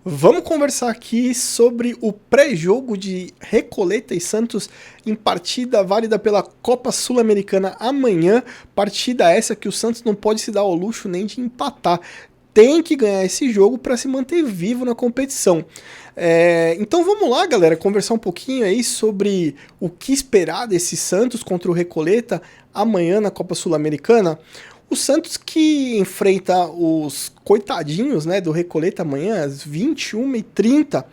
Vamos conversar aqui sobre o pré-jogo de Recoleta e Santos em partida válida pela Copa Sul-Americana amanhã. Partida essa que o Santos não pode se dar ao luxo nem de empatar. Tem que ganhar esse jogo para se manter vivo na competição. Então vamos lá, galera, conversar um pouquinho aí sobre o que esperar desse Santos contra o Recoleta amanhã na Copa Sul-Americana. O Santos que enfrenta os coitadinhos, né, do Recoleta amanhã às 21h30.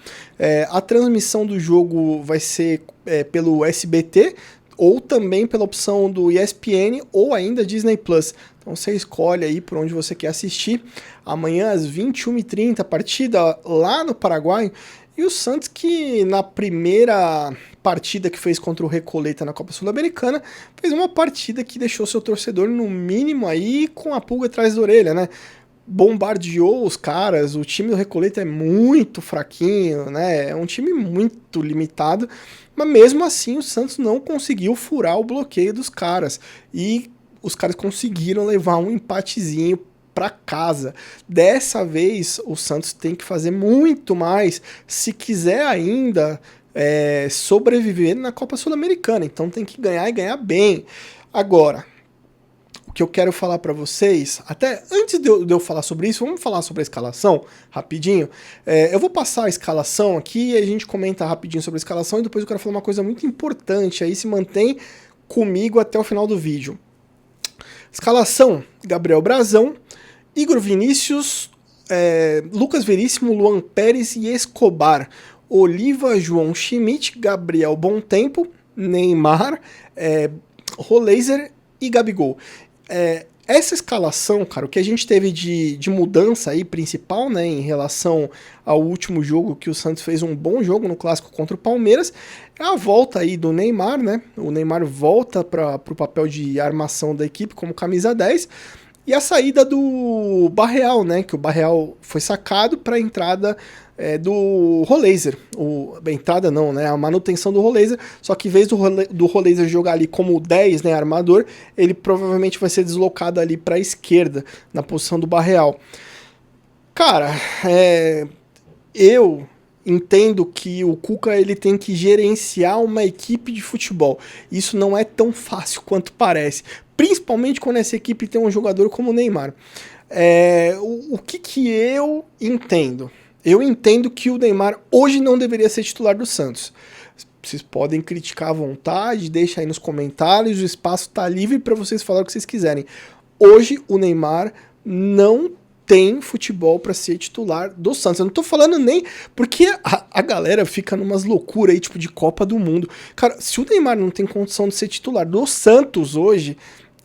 A transmissão do jogo vai ser pelo SBT ou também pela opção do ESPN ou ainda Disney Plus. Então você escolhe aí por onde você quer assistir. Amanhã às 21h30, partida lá no Paraguai. E o Santos que na primeira partida que fez contra o Recoleta na Copa Sul-Americana, fez uma partida que deixou seu torcedor no mínimo aí com a pulga atrás da orelha, né? Bombardeou os caras, o time do Recoleta é muito fraquinho, né? É um time muito limitado, mas mesmo assim o Santos não conseguiu furar o bloqueio dos caras. E os caras conseguiram levar um empatezinho para casa. Dessa vez o Santos tem que fazer muito mais se quiser ainda sobreviver na Copa Sul-Americana. Então tem que ganhar e ganhar bem. Agora, o que eu quero falar para vocês, até antes de eu falar sobre isso, vamos falar sobre a escalação rapidinho. Eu vou passar a escalação aqui e a gente comenta rapidinho sobre a escalação e depois eu quero falar uma coisa muito importante, aí se mantém comigo até o final do vídeo. Escalação: Gabriel Brazão, Igor Vinícius, Lucas Veríssimo, Luan Pérez e Escobar, Oliva, João Schmidt, Gabriel Bontempo, Neymar, Roleiser e Gabigol. Essa escalação, cara, o que a gente teve de mudança aí principal, né, em relação ao último jogo que o Santos fez um bom jogo no clássico contra o Palmeiras, é a volta aí do Neymar, né? O Neymar volta para o papel de armação da equipe como camisa 10. E a saída do Barreal, né? Que o Barreal foi sacado para a entrada do Roleiser. A entrada não, né? A manutenção do Roleiser. Só que em vez do Roleiser jogar ali como 10, né? Armador, ele provavelmente vai ser deslocado ali para a esquerda, na posição do Barreal. Cara, eu entendo que o Cuca ele tem que gerenciar uma equipe de futebol. Isso não é tão fácil quanto parece. Principalmente quando essa equipe tem um jogador como o Neymar. O que eu entendo? Eu entendo que o Neymar hoje não deveria ser titular do Santos. Vocês podem criticar à vontade, deixa aí nos comentários, o espaço está livre para vocês falarem o que vocês quiserem. Hoje o Neymar não tem futebol para ser titular do Santos. Eu não tô falando nem porque a galera fica numas loucuras aí, tipo de Copa do Mundo. Cara, se o Neymar não tem condição de ser titular do Santos hoje,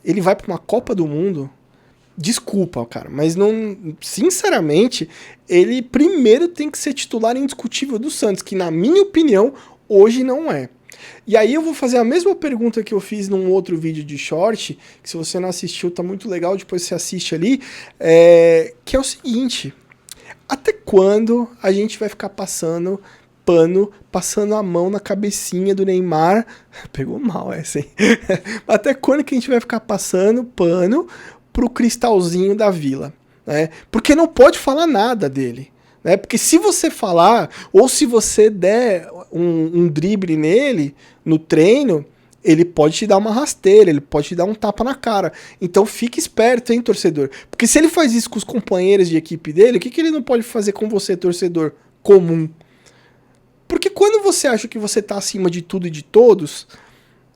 ele vai para uma Copa do Mundo. Desculpa, cara, mas não, sinceramente, ele primeiro tem que ser titular indiscutível do Santos, que na minha opinião, hoje não é. E aí eu vou fazer a mesma pergunta que eu fiz num outro vídeo de short, que se você não assistiu tá muito legal, depois você assiste ali, que é o seguinte: até quando a gente vai ficar passando pano, passando a mão na cabecinha do Neymar? Pegou mal essa, hein? Até quando que a gente vai ficar passando pano pro cristalzinho da Vila, né? Porque não pode falar nada dele, né? Porque se você falar, ou se você der um drible nele no treino, ele pode te dar uma rasteira, ele pode te dar um tapa na cara. Então fique esperto, hein, torcedor? Porque se ele faz isso com os companheiros de equipe dele, o que ele não pode fazer com você, torcedor comum? Porque quando você acha que você tá acima de tudo e de todos,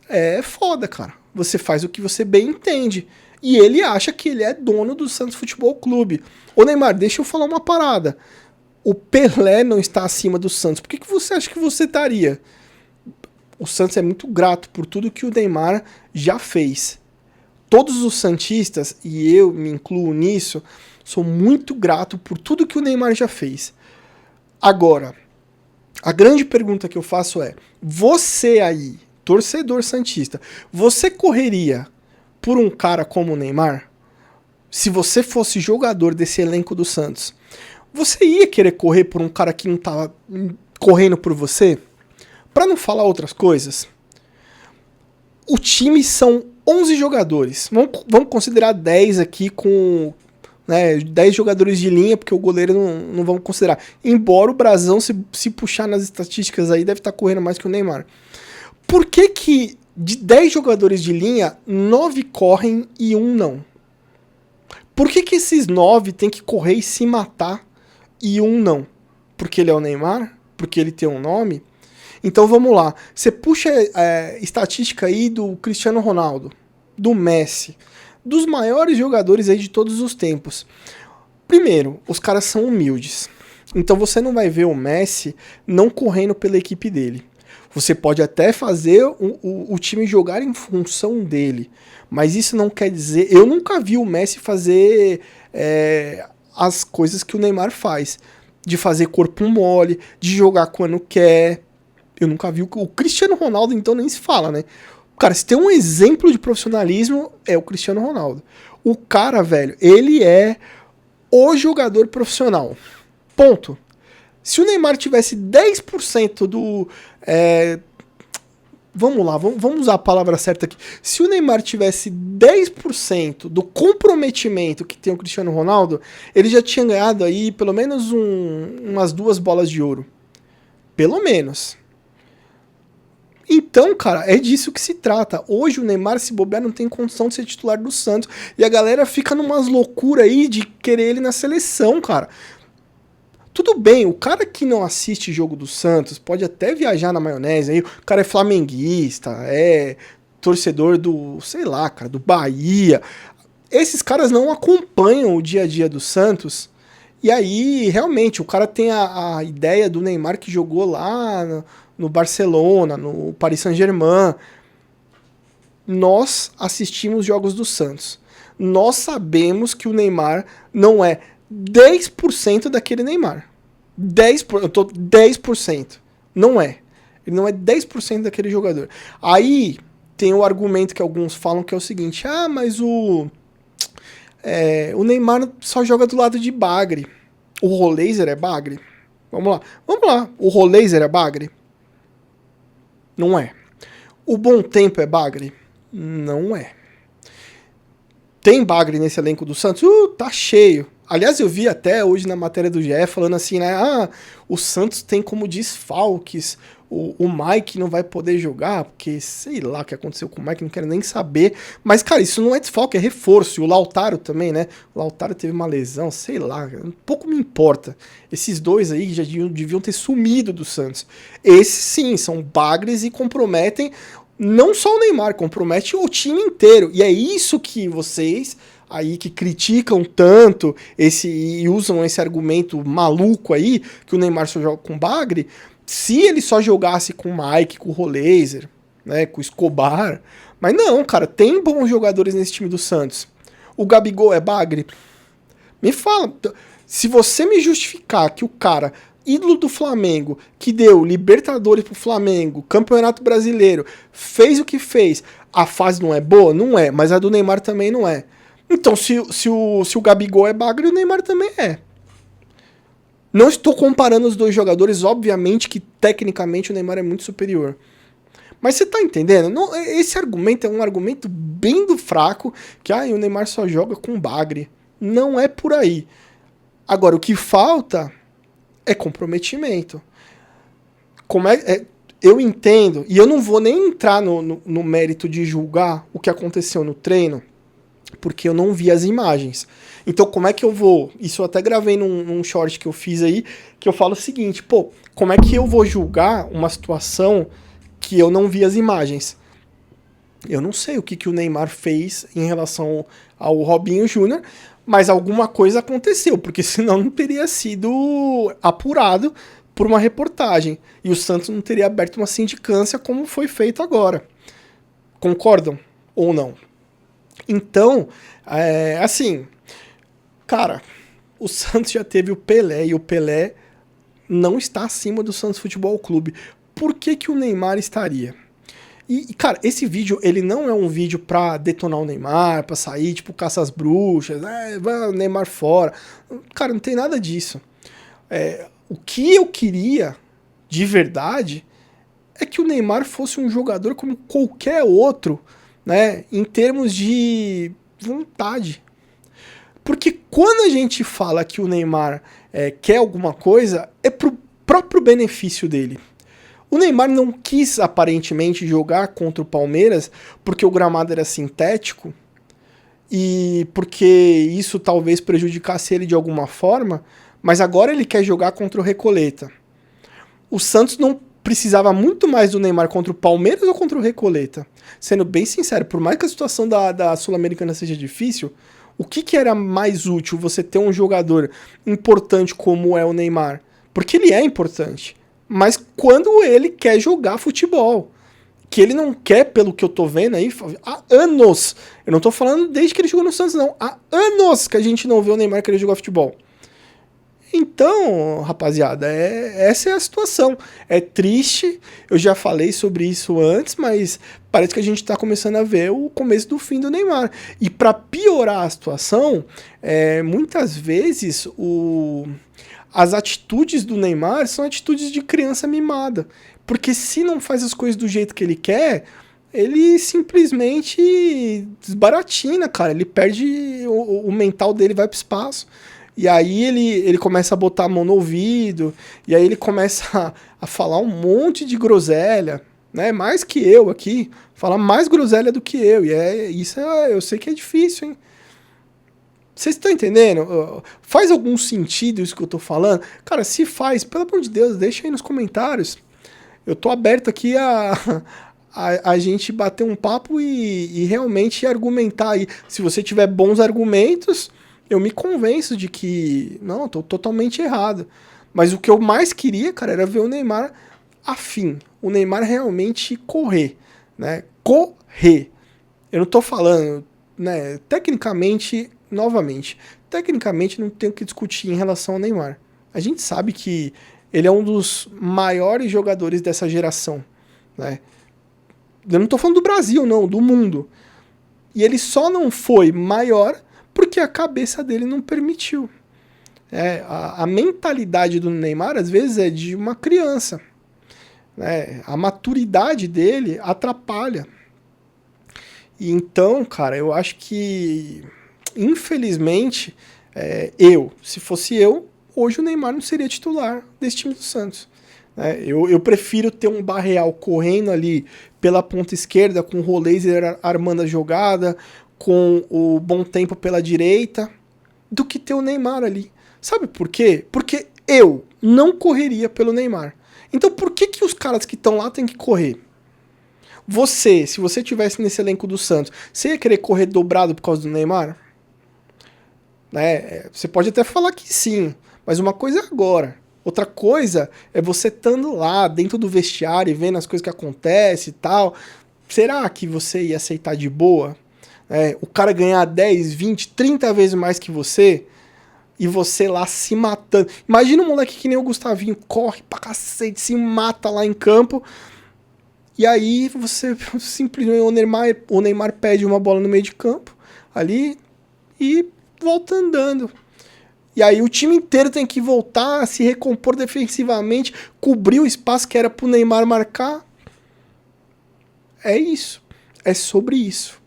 é foda, cara. Você faz o que você bem entende. E ele acha que ele é dono do Santos Futebol Clube. Ô Neymar, deixa eu falar uma parada. O Pelé não está acima do Santos. Por que você acha que você estaria? O Santos é muito grato por tudo que o Neymar já fez. Todos os santistas, e eu me incluo nisso, sou muito grato por tudo que o Neymar já fez. Agora, a grande pergunta que eu faço é: você aí, torcedor santista, você correria por um cara como o Neymar? Se você fosse jogador desse elenco do Santos, você ia querer correr por um cara que não tava correndo por você? Para não falar outras coisas, o time são 11 jogadores. Vamos considerar 10 aqui com né? 10 jogadores de linha, porque o goleiro não vamos considerar. Embora o Brasão, se puxar nas estatísticas aí, deve estar correndo mais que o Neymar. Por que que de 10 jogadores de linha, 9 correm e 1 não? Por que que esses 9 tem que correr e se matar e 1 não? Porque ele é o Neymar? Porque ele tem um nome? Então vamos lá. Você puxa estatística aí do Cristiano Ronaldo, do Messi, dos maiores jogadores aí de todos os tempos. Primeiro, os caras são humildes. Então você não vai ver o Messi não correndo pela equipe dele. Você pode até fazer o time jogar em função dele, mas isso não quer dizer... Eu nunca vi o Messi fazer as coisas que o Neymar faz, de fazer corpo mole, de jogar quando quer. Eu nunca vi. O Cristiano Ronaldo, então, nem se fala, né? Cara, se tem um exemplo de profissionalismo, é o Cristiano Ronaldo. O cara, velho, ele é o jogador profissional. Ponto. Se o Neymar tivesse 10% do... vamos lá, vamos usar a palavra certa aqui. Se o Neymar tivesse 10% do comprometimento que tem o Cristiano Ronaldo, ele já tinha ganhado aí pelo menos umas 2 bolas de ouro. Pelo menos. Então, cara, é disso que se trata. Hoje o Neymar, se bobear, não tem condição de ser titular do Santos. E a galera fica numas loucuras aí de querer ele na seleção, cara. Tudo bem, o cara que não assiste jogo do Santos pode até viajar na maionese aí. O cara é flamenguista, é torcedor do, sei lá, cara, do Bahia. Esses caras não acompanham o dia a dia do Santos. E aí, realmente, o cara tem a ideia do Neymar que jogou lá no Barcelona, no Paris Saint-Germain. Nós assistimos jogos do Santos. Nós sabemos que o Neymar não é 10% daquele Neymar. 10%. Não é. Ele não é 10% daquele jogador. Aí tem o argumento que alguns falam que é o seguinte: ah, mas o Neymar só joga do lado de Bagre. O Roleiser é Bagre? Vamos lá. O Roleiser é Bagre? Não é. O Bom Tempo é Bagre? Não é. Tem Bagre nesse elenco do Santos? Tá cheio. Aliás, eu vi até hoje na matéria do GE falando assim, né? Ah, o Santos tem como desfalques o Mike não vai poder jogar, porque sei lá o que aconteceu com o Mike, não quero nem saber. Mas, cara, isso não é desfalque, é reforço. E o Lautaro também, né? O Lautaro teve uma lesão, sei lá, um pouco me importa. Esses dois aí já deviam ter sumido do Santos. Esses sim, são bagres e comprometem não só o Neymar, compromete o time inteiro. E é isso que vocês aí que criticam tanto e usam esse argumento maluco aí, que o Neymar só joga com bagre. Se ele só jogasse com o Mike, com o Roleiser, né, com o Escobar... Mas não, cara, tem bons jogadores nesse time do Santos. O Gabigol é bagre? Me fala. Se você me justificar que o cara, ídolo do Flamengo, que deu Libertadores pro Flamengo, Campeonato Brasileiro, fez o que fez, a fase não é boa? Não é, mas a do Neymar também não é. Então, se o Gabigol é bagre, o Neymar também é. Não estou comparando os dois jogadores, obviamente que tecnicamente o Neymar é muito superior. Mas você tá entendendo? Não, esse argumento é um argumento bem do fraco, que o Neymar só joga com bagre. Não é por aí. Agora, o que falta é comprometimento. Eu entendo, e eu não vou nem entrar no mérito de julgar o que aconteceu no treino, porque eu não vi as imagens. Então, como é que eu vou... Isso eu até gravei num short que eu fiz aí, que eu falo o seguinte, como é que eu vou julgar uma situação que eu não vi as imagens? Eu não sei o que o Neymar fez em relação ao Robinho Júnior, mas alguma coisa aconteceu, porque senão não teria sido apurado por uma reportagem. E o Santos não teria aberto uma sindicância como foi feito agora. Concordam ou não? Então, assim, cara, o Santos já teve o Pelé e o Pelé não está acima do Santos Futebol Clube. Por que o Neymar estaria? E, cara, esse vídeo, ele não é um vídeo pra detonar o Neymar, pra sair, tipo, caça às bruxas, vai o Neymar fora. Cara, não tem nada disso. O que eu queria, de verdade, é que o Neymar fosse um jogador como qualquer outro, né, em termos de vontade. Porque quando a gente fala que o Neymar quer alguma coisa, é pro próprio benefício dele. O Neymar não quis, aparentemente, jogar contra o Palmeiras porque o gramado era sintético e porque isso talvez prejudicasse ele de alguma forma, mas agora ele quer jogar contra o Recoleta. O Santos não precisava muito mais do Neymar contra o Palmeiras ou contra o Recoleta? Sendo bem sincero, por mais que a situação da Sul-Americana seja difícil, o que era mais útil você ter um jogador importante como é o Neymar? Porque ele é importante. Mas quando ele quer jogar futebol, que ele não quer, pelo que eu tô vendo aí, há anos. Eu não tô falando desde que ele jogou no Santos, não. Há anos que a gente não vê o Neymar querer jogar futebol. Então, rapaziada, essa é a situação. É triste, eu já falei sobre isso antes, mas parece que a gente tá começando a ver o começo do fim do Neymar. E para piorar a situação, muitas vezes as atitudes do Neymar são atitudes de criança mimada. Porque se não faz as coisas do jeito que ele quer, ele simplesmente desbaratina, cara. Ele perde, o mental dele vai pro espaço. E aí ele começa a botar a mão no ouvido, e aí ele começa a falar um monte de groselha, né? Mais que eu aqui, falar mais groselha do que eu. E isso eu sei que é difícil, hein? Vocês estão entendendo? Faz algum sentido isso que eu tô falando? Cara, se faz, pelo amor de Deus, deixa aí nos comentários. Eu tô aberto aqui a gente bater um papo e realmente argumentar aí. Se você tiver bons argumentos, eu me convenço de que, não, tô totalmente errado. Mas o que eu mais queria, cara, era ver o Neymar afim. O Neymar realmente correr, né? Correr. Eu não tô falando, né? Tecnicamente, novamente, tecnicamente não tem o que discutir em relação ao Neymar. A gente sabe que ele é um dos maiores jogadores dessa geração, né? Eu não tô falando do Brasil, não, do mundo. E ele só não foi maior porque a cabeça dele não permitiu. A mentalidade do Neymar, às vezes, é de uma criança. Né? A maturidade dele atrapalha. E então, cara, eu acho que, infelizmente, se fosse eu, hoje o Neymar não seria titular desse time do Santos. Eu prefiro ter um Barreal correndo ali pela ponta esquerda, com o Roleiser armando a jogada, com o Bom Tempo pela direita, do que ter o Neymar ali. Sabe por quê? Porque eu não correria pelo Neymar. Então por que os caras que estão lá têm que correr? Você, se você tivesse nesse elenco do Santos, você ia querer correr dobrado por causa do Neymar? Você pode até falar que sim, mas uma coisa é agora. Outra coisa é você estando lá dentro do vestiário e vendo as coisas que acontecem e tal. Será que você ia aceitar de boa? O cara ganhar 10, 20, 30 vezes mais que você e você lá se matando. Imagina um moleque que nem o Gustavinho, corre pra cacete, se mata lá em campo. E aí você simplesmente, o Neymar pede uma bola no meio de campo ali e volta andando. E aí o time inteiro tem que voltar a se recompor defensivamente, cobrir o espaço que era pro Neymar marcar. É isso. É sobre isso.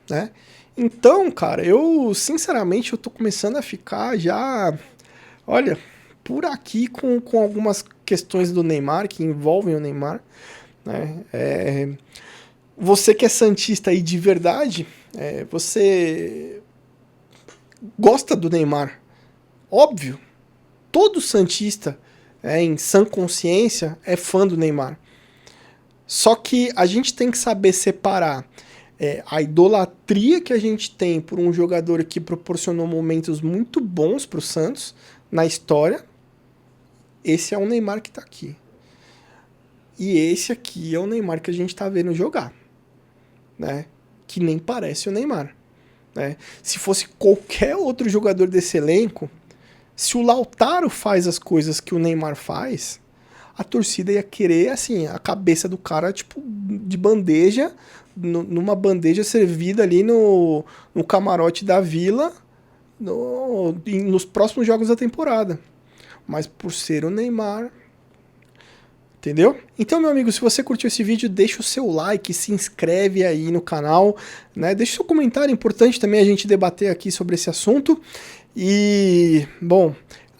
Né? Então, cara, eu sinceramente eu tô começando a ficar já, olha, por aqui com algumas questões do Neymar, que envolvem o Neymar. Né? Você que é santista aí de verdade, você gosta do Neymar. Óbvio. Todo santista, em sã consciência, é fã do Neymar. Só que a gente tem que saber separar a idolatria que a gente tem por um jogador que proporcionou momentos muito bons pro Santos na história. Esse é o Neymar que tá aqui. E esse aqui é o Neymar que a gente tá vendo jogar. Né? Que nem parece o Neymar. Né? Se fosse qualquer outro jogador desse elenco, se o Lautaro faz as coisas que o Neymar faz, a torcida ia querer, assim, a cabeça do cara, tipo, de bandeja, numa bandeja servida ali no camarote da Vila, nos próximos jogos da temporada. Mas por ser o Neymar, Entendeu? Então, meu amigo, se você curtiu esse vídeo, deixa o seu like, se inscreve aí no canal, né? Deixa o seu comentário, é importante também a gente debater aqui sobre esse assunto. E, bom,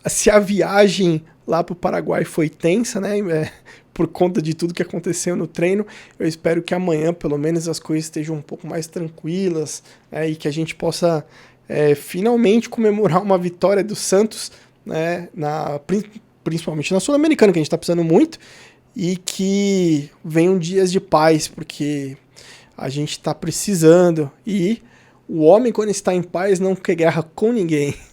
se a viagem lá pro Paraguai foi tensa, né? Por conta de tudo que aconteceu no treino, eu espero que amanhã, pelo menos, as coisas estejam um pouco mais tranquilas, né? E que a gente possa finalmente comemorar uma vitória do Santos, né? Principalmente na Sul-Americana, que a gente está precisando muito, e que venham dias de paz, porque a gente está precisando, e o homem, quando está em paz, não quer guerra com ninguém.